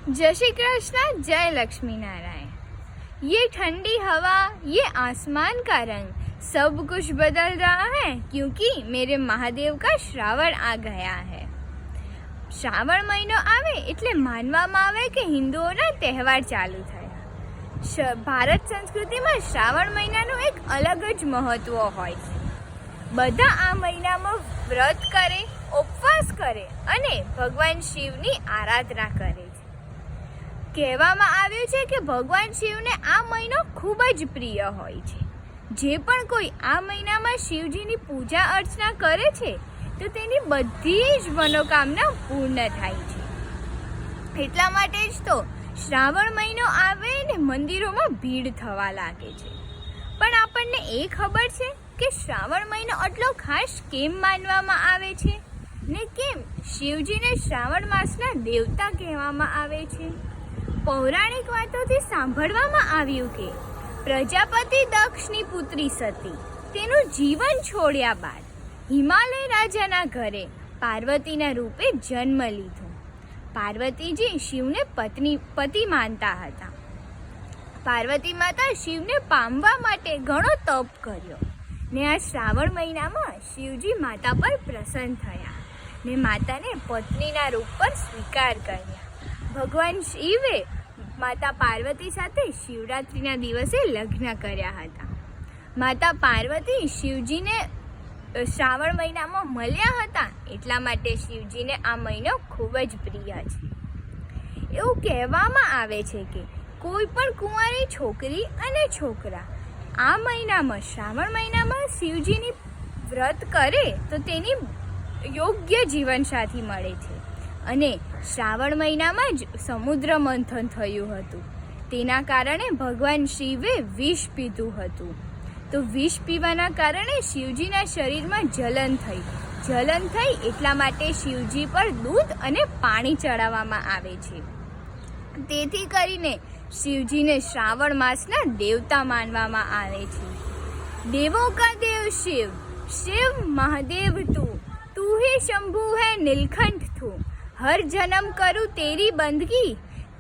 जय श्री कृष्ण, जय लक्ष्मी नारायण। ये ठंडी हवा, ये आसमान का रंग, सब कुछ बदल रहा है क्योंकि मेरे महादेव का श्रावण आ गया है। શ્રાવણ મહિનો આવે એટલે માનવામાં આવે કે હિન્દુઓના તહેવાર ચાલુ થયા। ભારત સંસ્કૃતિમાં શ્રાવણ મહિનાનું એક અલગ જ મહત્વ હોય છે। બધા આ મહિનામાં વ્રત કરે, ઉપવાસ કરે અને ભગવાન શિવની આરાધના કરે છે। કહેવામાં આવ્યું છે કે ભગવાન શિવને આ મહિનો ખૂબ જ પ્રિય હોય છે। જે પણ કોઈ આ મહિનામાં શિવજીની પૂજા અર્ચના કરે છે તો તેની બધી જ મનોકામના પૂર્ણ થાય છે। એટલા માટે જ તો શ્રાવણ મહિનો આવે ને મંદિરોમાં ભીડ થવા લાગે છે। પણ આપણને એ ખબર છે કે શ્રાવણ મહિનો આટલો ખાસ કેમ માનવામાં આવે છે ને કેમ શિવજીને શ્રાવણ માસના દેવતા કહેવામાં આવે છે? પૌરાણિક વાતોથી સાંભળવામાં આવ્યું કે પ્રજાપતિ દક્ષની પુત્રી સતી તેનું જીવન છોડ્યા બાદ હિમાલય રાજાના ઘરે પાર્વતીના રૂપે જન્મ લીધો। પાર્વતીજી શિવને પતિ માનતા હતા। પાર્વતી માતા શિવને પામવા માટે ઘણો તપ કર્યો ને આ શ્રાવણ મહિનામાં શિવજી માતા પર પ્રસન્ન થયા ને માતાને પત્નીના રૂપ પર સ્વીકાર કર્યા। ભગવાન શિવે માતા પાર્વતી સાથે શિવરાત્રિના દિવસે લગ્ન કર્યા હતા। માતા પાર્વતી શિવજીને શ્રાવણ મહિનામાં મળ્યા હતા, એટલા માટે શિવજીને આ મહિનો ખૂબ જ પ્રિય છે। એવું કહેવામાં આવે છે કે કોઈ પણ કુંવારી છોકરી અને છોકરા આ મહિનામાં શ્રાવણ મહિનામાં શિવજીની વ્રત કરે તો તેની યોગ્ય જીવનસાથી મળે છે। અને શ્રાવણ મહિનામાં જ સમુદ્ર મંથન થયું હતું, તેના કારણે ભગવાન શિવે વિષ પીધું હતું। તો વિષ પીવાના કારણે શિવજીના શરીરમાં જલન થઈ એટલા માટે શિવજી પર દૂધ અને પાણી ચડાવવામાં આવે છે। તેથી કરીને શિવજીને શ્રાવણ માસના દેવતા માનવામાં આવે છે। દેવો કા દેવ શિવ, શિવ महादेव तू ही शंभू है नीलकंठ तू, हर जन्म करूँ तेरी बंदगी,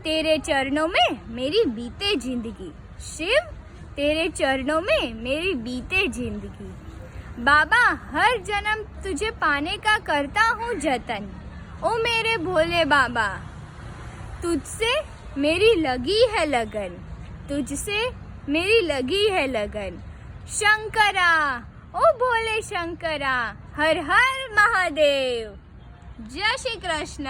तेरे चरणों में मेरी बीते जिंदगी। शिव तेरे चरणों में मेरी बीते जिंदगी, बाबा हर जन्म तुझे पाने का करता हूँ जतन, ओ मेरे भोले बाबा तुझसे मेरी लगी है लगन, तुझसे मेरी लगी है लगन। शंकरा ओ भोले शंकरा, हर हर महादेव। जय श्री कृष्ण।